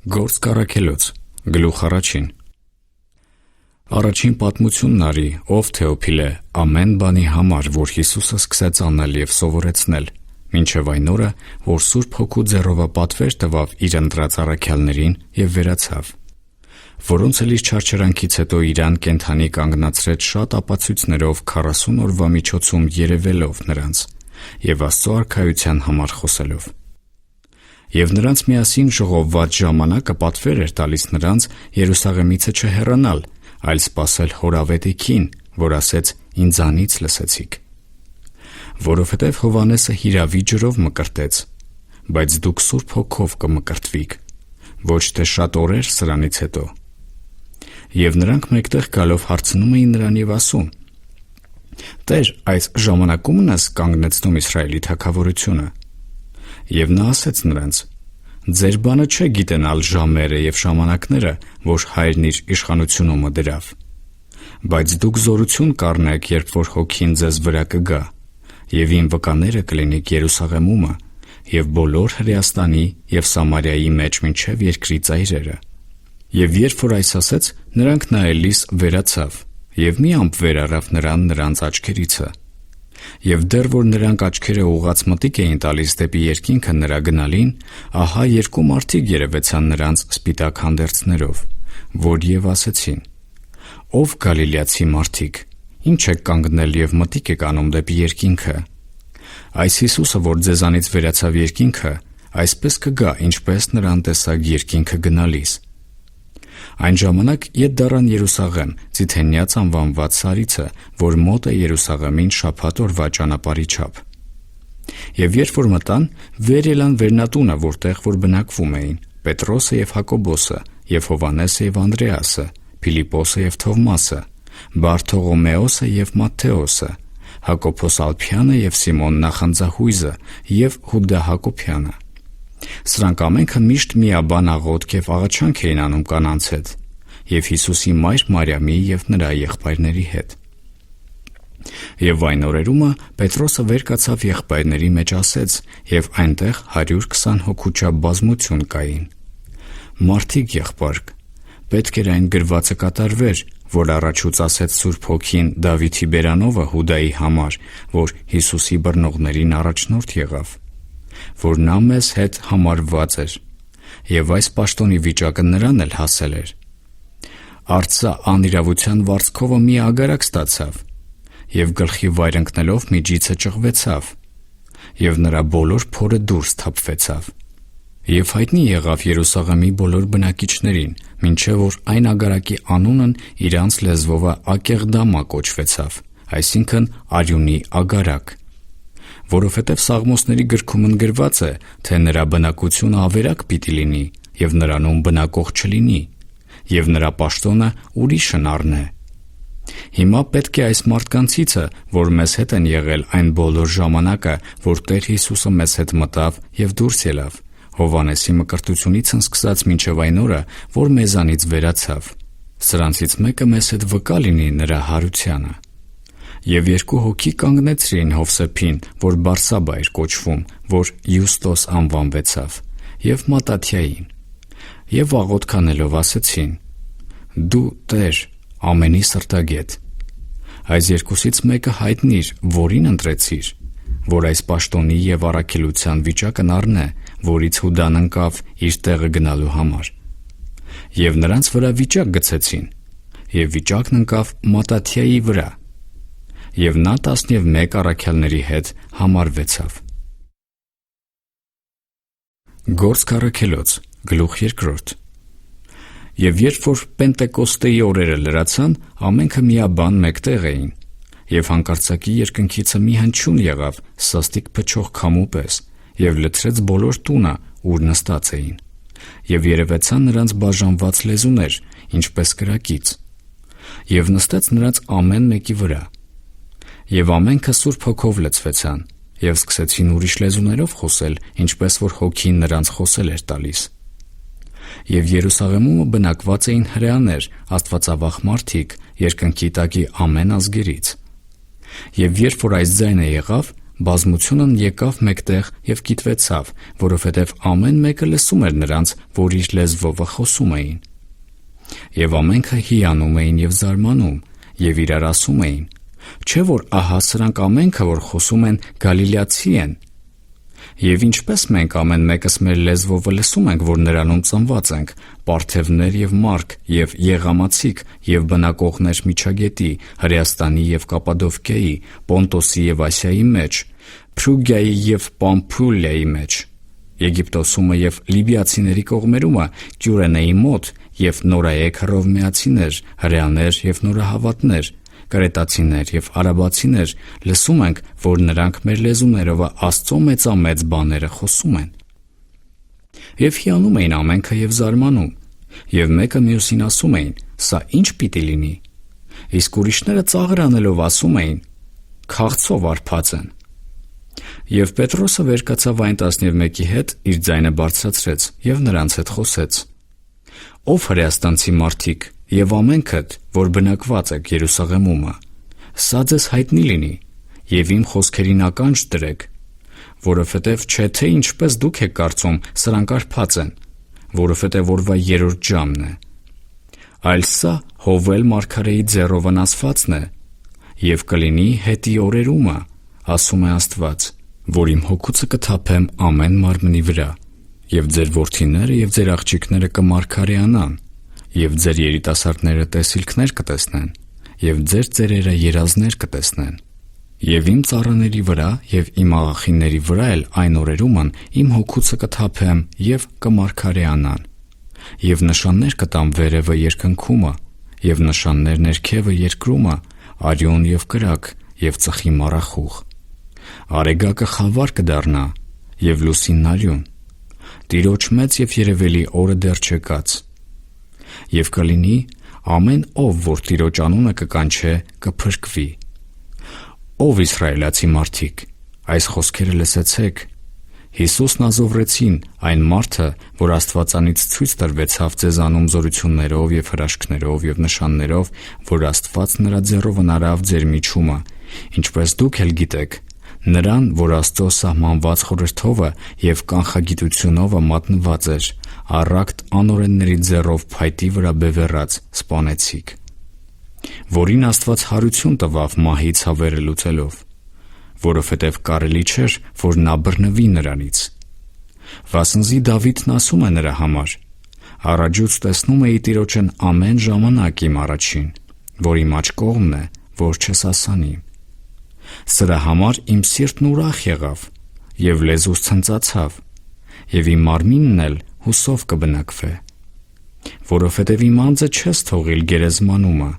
Գործք առաքելոց, գլուխ առաջին։ Առաջին պատմությունն արի, ով Թեոփիլ է, ամեն բանի համար, որ Հիսուսը սկսեց անել և սովորեցնել, մինչև այն օրը, որ Սուրբ Հոգու ձեռով պատվեր տվավ իր ընտրած առաքյալներին և վերացավ, որոնց էլ իր չարչարանքից հետո իրան կենդանի կանգնացրեց շատ ապացույցներով 40 օրվա միջոցում երևելով նրանց և Աստծո արքայության համար խոսելով։ Եվ նրանց միասին ժողովված ժամանակը պատվեր էր տալիս նրանց Երուսաղեմից չհեռանալ, այլ սպասել Հոր ավետիքին, որ ասեց. «Ինձանից լսեցիք»։ Որովհետև Հովհաննեսը հիրավի ջրով մկրտեց, բայց դուք Սուրբ Հոգով կմկրտվիք, ոչ թե շատ օրեր սրանից հետո։ Եվ նրանք մեկտեղ գալով հարցնում էին նրան և ասում. «Տե՛ր, այս ժամանակո՞ւմն ես կանգնեցնում Իսրայելի թագավորությունը»։ Եվ նա ասեց նրանց. «Ձեր բանը չէ գիտենալ ժամերը և ժամանակները, որ Հայրն իր իշխանությունումը դրավ։ Բայց դուք զորություն կառնեք, երբ որ Հոգին ձեզ վրա կգա, և իմ վկաները կլինիք Երուսաղեմումը և բոլոր Հրեաստանի և Սամարիայի մեջ մինչև երկրի ծայրերը»։ Եվ երբ որ այս ասեց, նրանք նայելիս վերացավ, և մի ամպ վեր առավ նրանց աչքերիցը։ Եվ դեռ որ նրանք աչքերը ուղղած մտիկ էին տալիս դեպի երկինքը նրա գնալին, ահա երկու մարդիկ երևեցան նրանց սպիտակ հանդերձներով, որ և ասեցին. «Ով գալիլեացի մարդիկ, ի՞նչ եք կանգնել և մտիկ եք անում դեպի երկինքը։ Այս Հիսուսը, որ ձեզանից վերացավ երկինքը, այսպես կգա, ինչպես նրան տեսաք երկինքը գնալիս»։ Այն ժամանակ ետ դառան Երուսաղեմ Ձիթենյաց անվանված սարիցը, որ մոտ է Երուսաղեմին շաբաթ օրվա ճանապարհի չափ։ Եվ երբ որ մտան, վեր ելան վերնատունը, որտեղ որ բնակվում էին Պետրոսը և Հակոբոսը, և Հովհաննեսը և Անդրեասը, Փիլիպոսը և Թովմասը, Բարթողոմեոսը և Մատթեոսը, Հակոբոս Ալփյանը և Սիմոն նախանձահույզը և Հուդա Հակոբյանը։ Սրանք ամենքը միշտ միաբան աղոթք և աղաչանք էին անում կանանց հետ և Հիսուսի մայր Մարիամի և նրա եղբայրների հետ։ Եվ այն օրերումը Պետրոսը վեր կացավ եղբայրների մեջ ասեց, և այնտեղ 120 հոգու չափ բազմություն կային։ «Մարդիկ եղբայր, պետք էր այն գրվածը կատարվեր, որ առաջուց ասեց Սուրբ Հոգին Դավիթի բերանովը Հուդայի համար, որ Հիսուսի բռնողներին առաջնորդ եղավ, որ նա մեզ հետ համարված էր, և այս պաշտոնի վիճակը նրան էլ հասել էր։ Արծա անիրավության վարձքովը մի ագարակ ստացավ, և գլխի վայր ընկնելով միջիցը ճղվեցավ, և նրա բոլոր փորը դուրս թափվեցավ։ Եվ հայտնի եղավ Երուսաղեմի բոլոր բնակիչներին, մինչև որ այն ագարակի անունն իրանց լեզվովը Ակեղդամա կոչվեցավ, այսինքն՝ արյունի ագարակ։ Որովհետև Սաղմոսների գրքում ընդգրված է, թե նրա բնակությունը ավերակ պիտի լինի, և նրանում բնակող չլինի, և նրա պաշտոնը ուրիշն առնե։ Հիմա պետք է այս մարդկանցիցը, որ մեզ հետ են եղել այն բոլոր ժամանակը, որ Տեր Հիսուսը մեզ հետ մտավ և դուրս ելավ, Հովհաննեսի մկրտությունից սկսած մինչև այն օրը, որ մեզանից վերացավ, սրանցից մեկը մեզ հետ վկա լինի նրա հարությանը։ Եվ երկու հոգի կանգնեցրին Հովսեփին, որ Բարսաբա էր կոչվում, որ Յուստոս անվանվեցավ, և Մատաթիային, և աղոթք անելով ասեցին. «Դու, Տեր, ամենի սրտագետ, այս երկուսից մեկը հայտնիր, որին ընտրեցիր, որ այս պաշտոնի և առաքելության վիճակն առնե, որից Հուդան ընկավ իր տեղը գնալու համար»։ Եվ նրանց վրա վիճակ գցեցին, և վիճակն ընկավ Մատաթիայի վրա, և նա 11 առաքյալների հետ համարվեցավ։ Գործք առաքելոց, գլուխ երկրորդ։ Եվ երբ որ Պենտեկոստեի օրերը լրացան, ամենքը միաբան մեկտեղ էին, և հանկարծակի երկնքիցը մի հնչյուն եղավ սաստիկ փչող քամու պես, և լցրեց բոլոր տունը, ուր նստած էին, և երևեցան նրանց բաժանված լեզուներ, ինչպես կրակից, և նստեց նրանց ամեն մեկի վրա։ Եվ ամենքը Սուրբ Հոգով լցվեցան, և սկսեցին ուրիշ լեզուներով խոսել, ինչպես որ Հոգին նրանց խոսել էր տալիս։ Եվ Երուսաղեմում բնակված էին հրեաներ, աստվածավախ մարդիկ, երկնքի տակի ամեն ազգերից։ Եվ երբ որ այս ձայնը եղավ, բազմությունն եկավ մեկտեղ և կիտվեցավ, որովհետև ամեն մեկը լսում էր նրանց, որ իր լեզվովը խոսում էին։ Եվ ամենքը հիանում էին և զարմանում, և իրար ասում էին. «Չէ՞ որ ահա սրանք ամենքը, որ խոսում են, գալիլեացի են։ Եվ ինչպես մենք ամեն մեկս մեր լեզվովը լսում ենք, որ նրանում ծնված ենք, պարթևներ և մարդ, և եղամացիք, և բնակողներ Միջագետի, Հրեաստանի և Կապադովկիայի, Պոնտոսի և Ասիայի մեջ, Փրուգիայի և Պամփուլիայի մեջ, Եգիպտոսումը և Լիբիացիների կողմերումը, Կյուրենեի մոտ, և նորայեք հռովմեացիներ, հրեաներ և նորահավատներ, կրետացիներ և արաբացիներ, լսում ենք, որ նրանք մեր լեզուներով Աստծո մեծամեծ բաները խոսում են»։ Եվ հիանում էին ամենքը և զարմանում, և մեկը մյուսին ասում էին. «Սա ի՞նչ պիտի լինի»։ Իսկ ուրիշները ծաղր անելով ասում էին. «Քաղցով արբած են»։ Եվ Պետրոսը վեր կացավ այն 11-ի հետ, իր ձայնը բարձրացրեց և նրանց հետ խոսեց. «Ով հրեաստանցի մարդիկ և ամենքդ, որ բնակված եք Երուսաղեմումը, սա ձեզ հայտնի լինի և իմ խոսքերին ականջ դրեք, որովհետև չէ թե ինչպես դուք եք կարծում սրանք արբած են, որովհետև օրվա 3-րդ ժամն է, այլ սա Հովել մարգարեի ձեռովն ասվածն է, և կլինի հետի օրերումը, ասում է Աստված, որ իմ հոգուցը կթափեմ ամեն մարմնի վրա, և ձեր որդիները և ձեր աղջիկները կմարգարեանան, և ձեր երիտասարդները տեսիլքներ կտեսնեն, և ձեր ծերերը երազներ կտեսնեն, և իմ ծառաների վրա և իմ աղախինների վրա էլ այն օրերումն իմ հոգուցը կթափեմ և կմարգարեանան, և նշաններ կտամ վերևը երկնքումը, և նշաններ ներքևը երկրումը, արյուն և կրակ, և ծխի մառախուղ, արեգակը խավար կդառնա, և լուսինն արյուն, Տիրոջ մեծ և երևելի օրը դեռ չեկած։ Եվ կլինի, ամեն ով, որ Տիրոջ անունը կկանչե, կփրկվի։ Ով իսրայելացի մարդիկ, այս խոսքերը լսեցեք. Հիսուս Նազովրեցին, այն մարդը, որ Աստվածանից ցույց տրվեցավ ձեզանում զորություններով և հրաշքներով և նշաններով, որ Աստված նրա ձեռովն արավ ձեր միջումը, ինչպես դուք էլ գիտեք, նրան, որ Աստծո սահմանված խորհրդովը և կանխագիտությունովը մատնված էր, առակտ անօրենների ձեռով փայտի վրա բևեռած սպանեցիք, որին Աստված հարություն տվավ մահի ցավերը լուծելով, որովհետև կարելի չէր, որ նա բռնվի նրանից։ Վասնզի Դավիթն ասում է նրա համար. «Առաջուց տեսնում էի Տիրոջն ամեն ժամանակ իմ առաջին, որ իմ աջ կողմն է, որ չսասանի։ Սրա համար իմ սիրտն ուրախ եղավ, և լեզուս ցնծացավ, և իմ մարմինն էլ հուսով կբնակվե, որովհետև իմ անձը չես թողիլ գերեզմանումը,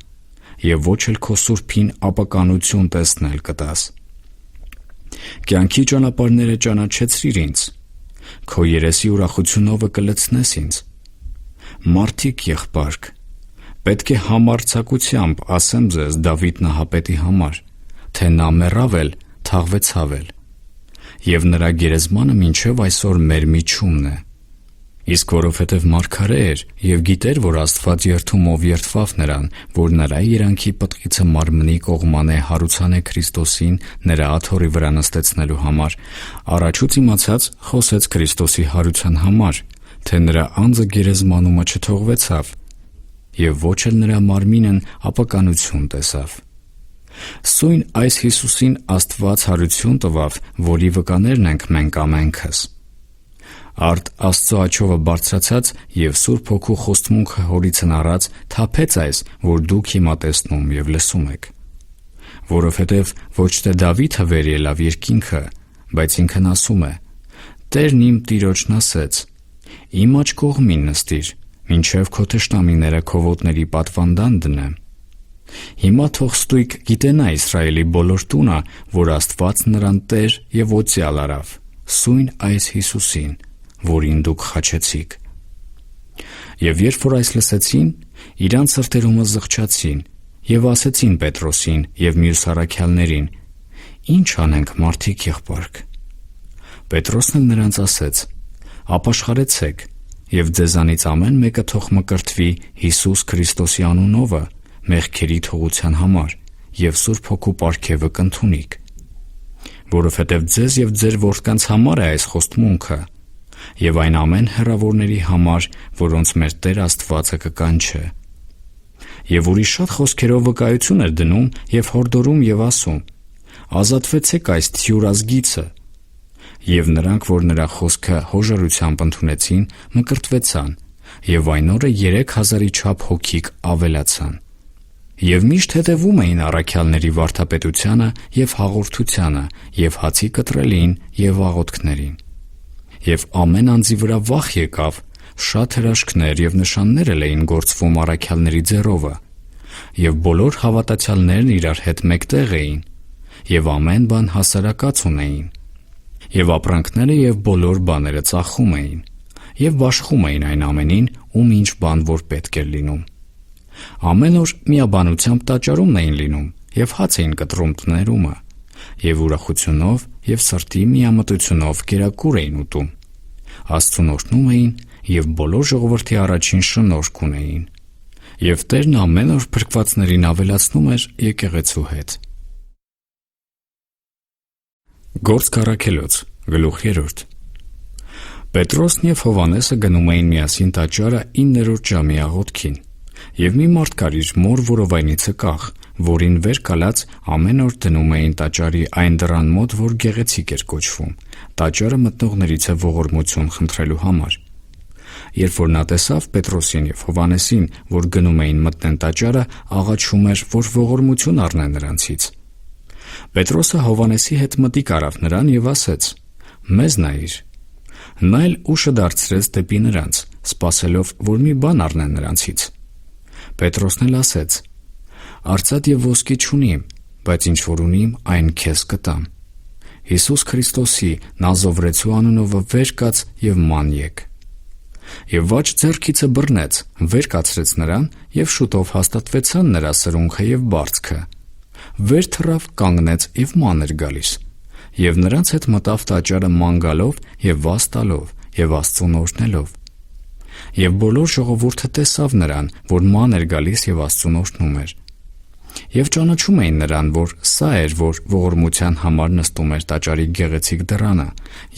և ոչ էլ քո սուրբին ապականություն տեսնել կտաս։ Կյանքի ճանապարհները ճանաչեցրիր ինձ, քո երեսի ուրախությունովը կլցնես ինձ։ Մարդիկ եղբարք, պետք է համարձակությամբ ասեմ ձեզ Դավիթ նահապետի համար, թե նա մեռավ էլ, թաղվեցավ էլ, և նրա գերեզմանը մինչև այսօր մեր միջումն է։ Իսկ որովհետև մարգարե էր և գիտեր, որ Աստված երդումով երդվավ նրան, որ նրա երանքի պտղիցը մարմնի կողմանե հարուցանե Քրիստոսին նրա աթոռի վրա նստեցնելու համար, առաջուց իմացած խոսեց Քրիստոսի հարության համար, թե նրա անձը գերեզմանումը չթողվեցավ, և ոչ էլ նրա մարմինն ապականություն տեսավ։ Սույն այս Հիսուսին Աստված հարություն տվավ, որի վկաներն ենք մենք ամենքս։ Արդ Աստծո աջովը բարձրացած և Սուրբ Հոգու խոստմունքը հորիցն առած թափեց այս, որ դուք հիմա տեսնում և լսում եք։ Որովհետև ոչ թե Դավիթը վեր ելավ երկինքը, բայց ինքն ասում է. «Տերն իմ Տիրոջն ասեց. իմ աջ կողմին նստիր, մինչև քո թշնամիները քո ոտների պատվանդան դնեմ»։ Հիմա թող ստույգ գիտենա Իսրայելի բոլոր տունը, որ Աստված նրան Տեր և օծյալ արավ, սույն այս Հիսուսին, որին դուք խաչեցիք։ Եվ երբ որ այս լսեցին, իրանց սրտերումը զղջացին և ասեցին Պետրոսին և մյուս առաքյալներին. «Ի՞նչ անենք, մարդիկ եղբարք»։ Պետրոսն էլ նրանց ասեց. «Ապաշխարեցեք, և ձեզանից ամեն մեկը թող մկրտվի Հիսուս Քրիստոսի անունովը մեղքերի թողության համար, և Սուրբ Հոգու պարգևը կընդունիք, որովհետև ձեզ և ձեր որդկանց համար է այս խոստմունքը, և այն ամեն հեռավորների համար, որոնց մեր Տեր Աստվածը կկանչե։ Եվ ուրիշ շատ խոսքերով վկայություն էր դնում և հորդորում և ասում. ազատվեցեք այս թյուր ազգիցը։ Եվ նրանք, որ նրա խոսքը հոժարությամբ ընդունեցին, մկրտվեցան, և այն օրը 3000-ի չափ հոգիք ավելացան։ Եվ միշտ հետևում էին առաքյալների վարդապետությանը և հաղորդությանը և հացի կտրելին և աղոթքներին։ Եվ ամեն անձի վրա վախ եկավ, շատ հրաշքներ և նշաններ էլ էին գործվում առաքյալների ձեռովը, և բոլոր հավատացյալներն իրար հետ մեկտեղ էին, և ամեն բան հասարակած ունեին, և ապրանքները և բոլոր բաները ծախում էին, և բաշխում էին այն ամենին, ում ինչ բան որ պետք էր լինում։ Ամեն օր միաբանությամբ տաճարումն էին լինում և հաց էին կտրում տներումը, և ուրախությունով և սրտի միամտությունով կերակուր էին ուտում, Աստծուն օրհնում էին և բոլոր ժողովրդի առաջին շնորհք ունեին։ Եվ Տերն ամեն օր փրկվածներին ավելացնում էր եկեղեցու հետ։ Գործք Առաքելոց, գլուխ 3։ Պետրոսն և Հովհաննեսը գնում էին միասին տաճարը 9-րդ ժամի աղոթքին, և մի մարդ կար իր մոր որովայնիցը կախ, որին վեր կալած ամեն օր դնում էին տաճարի այն դռան մոտ, որ Գեղեցիկ էր կոչվում, տաճարը մտնողներից է ողորմություն խնդրելու համար։ Երբ որ նա տեսավ Պետրոսին և Հովհաննեսին, որ գնում էին մտնեն տաճարը, աղաչում էր, որ ողորմություն առնե նրանցից։ Պետրոսը Հովհաննեսի հետ մտիկ արավ նրան և ասեց. «Մեզ նայիր»։ Նա էլ ուշը դարձրեց դեպի նրանց, սպասելով, որ մի բան առնեն նրանցից։ Պետրոսն էլ ասեց. «Արծաթ և ոսկի չունիմ, բայց ինչ որ ունիմ, այն քեզ կտամ։ Հիսուս Քրիստոսի Նազովրեցու անունով վեր կաց և ման եկ»։ Եվ աջ ձեռքիցը բռնեց, վեր կացրեց նրան, և շուտով հաստատվեցան նրա սրունքը և բարձքը։ Վեր թռավ, կանգնեց և ման էր գալիս։ Եվ նրանց հետ մտավ տաճարը ման գալով և վազ տալով և Աստծուն օրհնելով։ Եվ բոլոր ժողովուրդը տեսավ նրան, որ ման էր գալիս և Աստծուն օրհնում էր։ Եվ ճանաչում էին նրան, որ սա էր, որ ողորմության համար նստում էր տաճարի գեղեցիկ դռանը,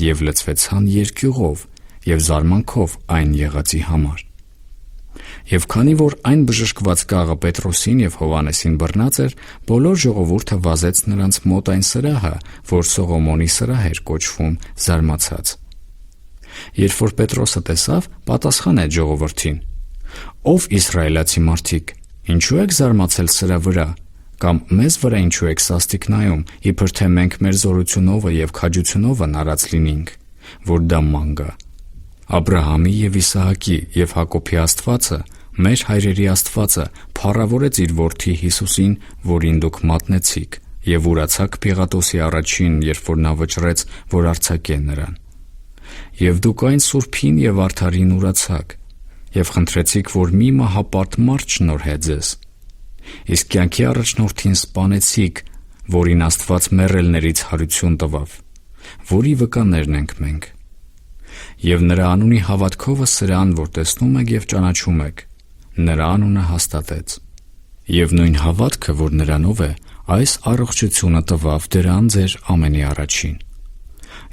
և լցվեցան երկյուղով և զարմանքով այն եղածի համար։ Եվ քանի որ այն բժշկված կաղը Պետրոսին և Հովհաննեսին բռնած էր, բոլոր ժողովուրդը վազեց նրանց մոտ այն սրահը, որ Սողոմոնի սրահ էր կոչվում, զարմացած։ Երբ որ Պետրոսը տեսավ, պատասխանեց ժողովրդին. «Ով իսրայելացի մարդիկ, ինչու եք զարմացել սրա վրա, կամ մեզ վրա ինչու եք սաստիկ նայում, իբր թե մենք մեր զորությունովը և քաջությունովը արած լինենք, որ դա ման գա։ Աբրահամի և Իսահակի և Հակոբի Աստվածը, մեր հայրերի Աստվածը, փառավորեց իր որդի Հիսուսին, որին դուք մատնեցիք, և ուրացաք Պիղատոսի առաջին, երբ որ նա վճռեց, որ արձակե նրան։ Եվ դուք այն Սուրբին և արդարին ուրացաք, և խնդրեցիք, որ մի մահապարտ մարդ շնորհե ձեզ։ Իսկ կյանքի առաջնորդին սպանեցիք, որին Աստված մեռելներից հարություն տվավ, որի վկաներն ենք մենք։ Եվ նրա անունի հավատքովը սրան, որ տեսնում եք և ճանաչում եք, նրա անունը հաստատեց։ Եվ նույն հավատքը, որ նրանով է, այս առողջությունը տվավ դրան ձեր ամենի առաջին։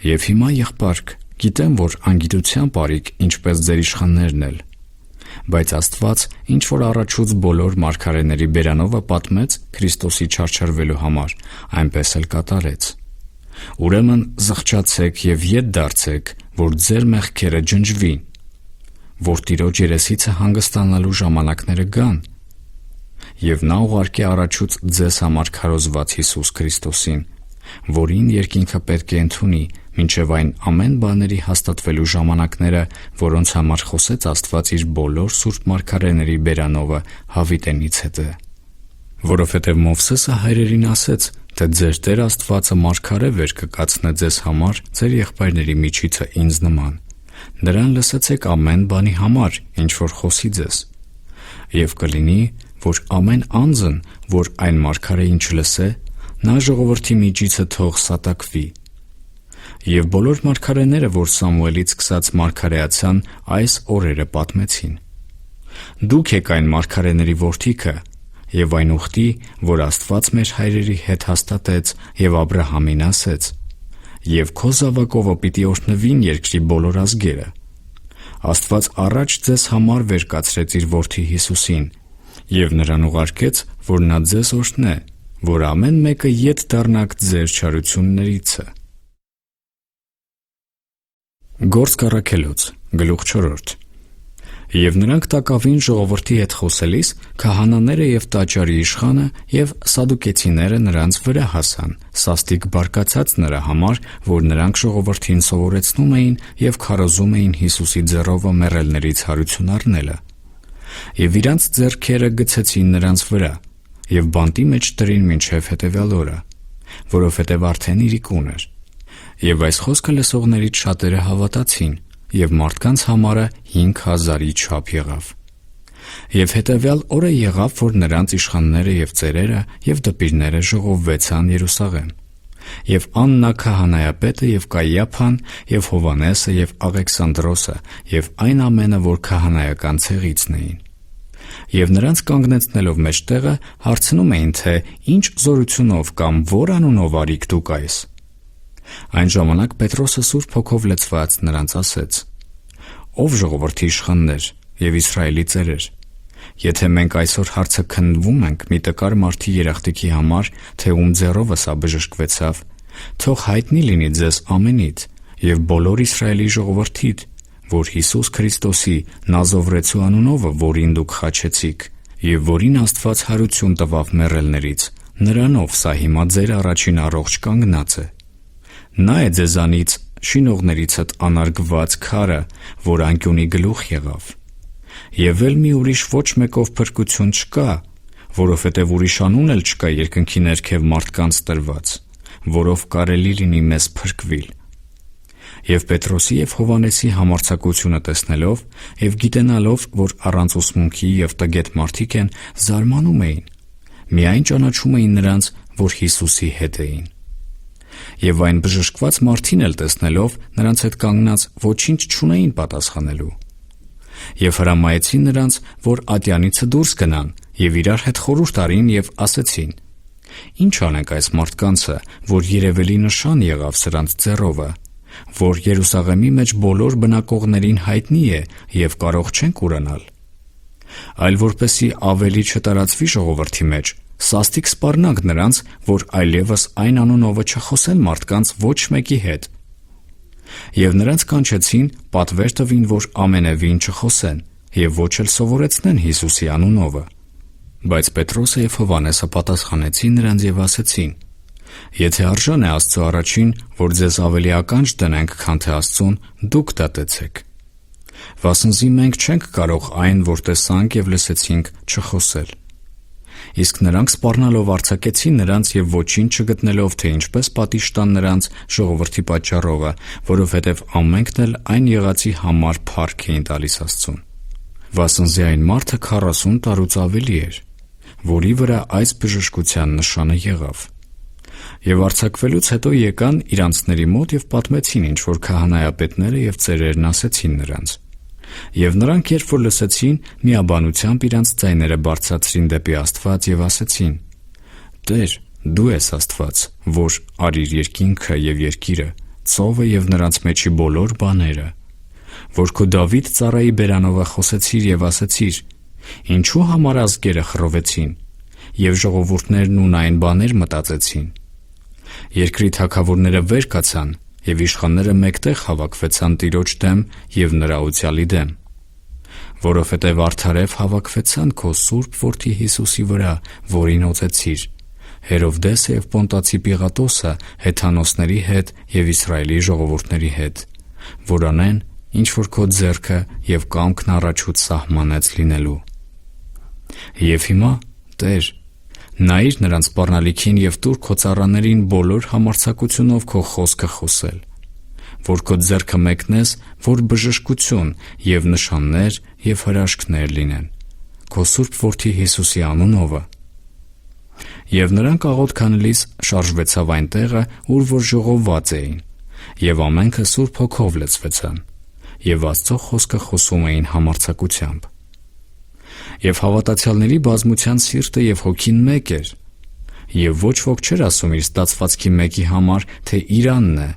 Եվ հիմա, եղբայրք, գիտեմ, որ անգիտությամբ արիք, ինչպես ձեր իշխաններն էլ։ Բայց Աստված, ինչ որ առաջուց բոլոր մարգարեների բերանովը պատմեց Քրիստոսի չարչարվելու համար, այնպես էլ կատարեց։ Ուրեմն զղջացեք և ետ դարձեք, որ ձեր մեղքերը ջնջվին, որ Տիրոջ երեսիցը հանգստանալու ժամանակները գան, և նա ուղարկե առաջուց ձեզ համար քարոզված Հիսուս Քրիստոսին, որին երկինքը պետք է ընդունի, մինչև այն ամեն բաների հաստատվելու ժամանակները, որոնց համար խոսեց Աստված իր բոլոր սուրբ մարգարեների բերանովը Հավիտենից հետը։ Որովհետև Մովսեսը հայրերին ասեց, թե ձեր Տեր Աստվածը մարգարե վեր կկացնե ձեզ համար ձեր եղբայրների միջիցը ինձ նման։ Նրան լսեցեք ամեն բանի համար, ինչ որ խոսի ձեզ։ Եվ կլինի, որ ամեն անձն, որ այն մարգարեին չլսե, նա ժողովրդի միջիցը թող սատակվի։ Եվ բոլոր մարգարեները, որ Սամուելից սկսած մարգարեացան, այս օրերը պատմեցին։ Դուք եք այն մարգարեների որդիքը և այն ուխտի, որ Աստված մեր հայրերի հետ հաստատեց և Աբրահամին ասեց. և քո զավակովը պիտի օրհնվին երկրի բոլոր ազգերը։ Աստված առաջ ձեզ համար վեր կացրեց իր որդի Հիսուսին և նրան ուղարկեց, որ նա ձեզ օրհնե, որ ամեն մեկը ետ դառնաք ձեր չարություններիցը։ Գործք առաքելոց, գլուխ 4։ Եվ նրանք տակավին ժողովրդի հետ խոսելիս, քահանաները և տաճարի իշխանը և սադուկեցիները նրանց վրա հասան, սաստիկ բարկացած նրա համար, որ նրանք ժողովրդին սովորեցնում էին և քարոզում էին Հիսուսի ձեռովը մեռելներից հարություն առնելը։ Եվ իրանց ձեռքերը գցեցին նրանց վրա և բանտի մեջ դրին մինչև հետևյալ օրը, որովհետև արդեն իրիկուն էր։ Եվ այս խոսքը լսողներից շատերը հավատացին, և մարդկանց համարը 5,000-ի չափ եղավ։ Եվ հետևյալ օրը եղավ, որ նրանց իշխանները և ծերերը և դպիրները ժողովվեցան Երուսաղեմ։ Եվ Աննա քահանայապետը և Կայիափան և Հովհաննեսը և Աղեքսանդրոսը և այն ամենը, որ քահանայական ցեղիցն էին։ Եվ նրանց կանգնեցնելով մեջտեղը, հարցնում էին, թե ինչ զորությունով կամ որ անունով արիք դուք այս։ Այն ժամանակ Պետրոսը Սուրբ Հոգով լցված նրանց ասեց. «Ով ժողովրդի իշխաններ և Իսրայելի ծերեր, եթե մենք այսօր հարցը քննվում ենք մի տկար մարդի երախտիկի համար, թե ում ձեռովը սա բժշկվեցավ, թող հայտնի լինի ձեզ ամենիդ և բոլոր Իսրայելի ժողովրդիդ, որ Հիսուս Քրիստոսի Նազովրեցու անունովը, որին դուք խաչեցիք, և որին Աստված հարություն տվավ մեռելներից, նրանով սա հիմա ձեր առաջին առողջ կանգնած է։ Նա է ձեզանից շինողներիցդ անարգված քարը, որ անկյունի գլուխ եղավ։ Եվ էլ մի ուրիշ ոչ մեկով փրկություն չկա, որովհետև ուրիշ անուն էլ չկա երկնքի ներքև մարդկանց տրված, որով կարելի լինի մեզ փրկվել»։ Եվ Պետրոսի և Հովհաննեսի համարձակությունը տեսնելով և գիտենալով, որ առանց ուսմունքի և տգետ մարդիկ են, զարմանում էին, միայն ճանաչում էին նրանց, որ Հիսուսի հետ էին։ Եվ այն բժշկված մարդին էլ տեսնելով, նրանց հետ կանգնած ոչինչ չունեին պատասխանելու։ Եվ հրամայեցին նրանց, որ ատյանիցը դուրս գնան և իրար հետ խորհուրդ արին և ասեցին. «Ի՞նչ անենք այս մարդկանցը, որ երևելի նշան եղավ սրանց ձեռովը, որ Երուսաղեմի մեջ բոլոր բնակողներին հայտնի է և կարող չենք ուրանալ։ Այլ որպեսզի ավելի չտարածվի ժողովրդի մեջ, սաստիկ սպառնանք նրանց, որ այլևս այն անունովը չխոսեն մարդկանց ոչ մեկի հետ»։ Եվ նրանց կանչեցին, պատվեր տվին, որ ամենևին չխոսեն և ոչ էլ սովորեցնեն Հիսուսի անունովը։ Բայց Պետրոսը և Հովհաննեսը պատասխանեցին նրանց և ասեցին. «Եթե արժան է Աստծո առաջին, որ ձեզ ավելի ականջ դնենք, քան թե Աստծուն, դուք դատեցեք։ Վասնզի մենք չենք կարող այն, որ տեսանք և լսեցինք, չխոսել»։ Իսկ նրանք սպառնալով արձակեցին նրանց և ոչինչ չգտնելով, թե ինչպես պատիժ տան նրանց ժողովրդի պատճառովը, որովհետև ամենքն էլ այն եղածի համար փառք էին տալիս Աստծուն։ Վասնզի այն մարդը 40 տարուց ավելի էր, որի վրա այս բժշկության նշանը եղավ։ Եվ արձակվելուց հետո եկան իրանցների մոտ և պատմեցին, ինչ որ քահանայապետները և ծերերն ասեցին նրանց։ Եվ նրանք, երբ որ լսեցին, միաբանությամբ իրանց ձայները բարձրացրին դեպի Աստված և ասեցին. «Տե՛ր, դու ես Աստված, որ արիր երկինքը և երկիրը, ծովը և նրանց մեջի բոլոր բաները, որ քո Դավիթ ծառայի բերանով խոսեցիր և ասեցիր. ինչու համար ազգերը խռովեցին, և ժողովուրդներն ունայն բաներ մտածեցին։ Երկրի թագավորները վեր կացան, և իշխանները մեկտեղ հավաքվեցան Տիրոջ դեմ և նրա ուծյալի դեմ։ Որովհետև արդարև հավաքվեցան քո սուրբ որդի Հիսուսի վրա, որին օծեցիր, Հերովդեսը և Պոնտացի Պիղատոսը հեթանոսների հետ և Իսրայելի ժողովուրդների հետ, որ անեն, ինչ որ քո ձեռքը և կամքն առաջուց սահմանեց լինելու։ Եվ հիմա, Տեր, նայիր նրանց սպառնալիքին և տուր քո ծառաներին բոլոր համարձակությունով քո խոսքը խոսել, որ քո ձեռքը մեկնես, որ բժշկություն և նշաններ և հրաշքներ լինեն քո սուրբ որդի Հիսուսի անունովը»։ Եվ նրանք աղոթք անելիս շարժվեցավ այն տեղը, ուր որ ժողովված էին, և ամենքը Սուրբ Հոգով լցվեցան, և Աստծո խոսքը խոսում էին համարձակությամբ։ Եվ հավատացյալների բազմության սիրտը և հոգին մեկ էր, և ոչ ոք չէր ասում իր ստացվածքի մեկի համար, թե իր անն է,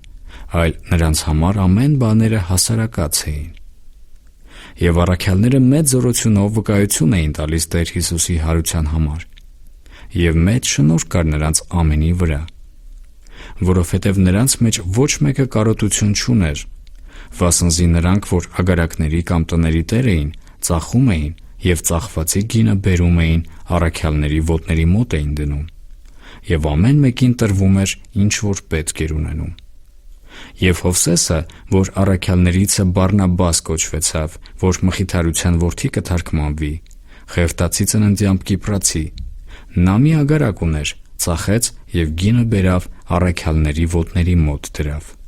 այլ նրանց համար ամեն բաները հասարակած էին։ Եվ առաքյալները մեծ զորությունով վկայություն էին տալիս Տեր Հիսուսի հարության համար, և մեծ շնորհք կար նրանց ամենի վրա, որովհետև նրանց մեջ ոչ մեկը կարոտություն չուներ, վասնզի նրանք, որ ագարակների կամ տների տեր էին, ծախում էին և ծախվածի գինը բերում էին, առաքյալների ոտների մոտ էին դնում, և ամեն մեկին տրվում էր, ինչ որ պետք էր ունենում։ Եվ Հովսեսը, որ առաքյալներիցը Բարնաբաս կոչվեցավ, որ Մխիթարության որդի կթարգմանվի, Խևտացի ծննդյամբ Կիպրացի, նա մի ագարակ ուներ, ծախեց և գինը բերավ, առաքյալների ոտների մոտ դրավ։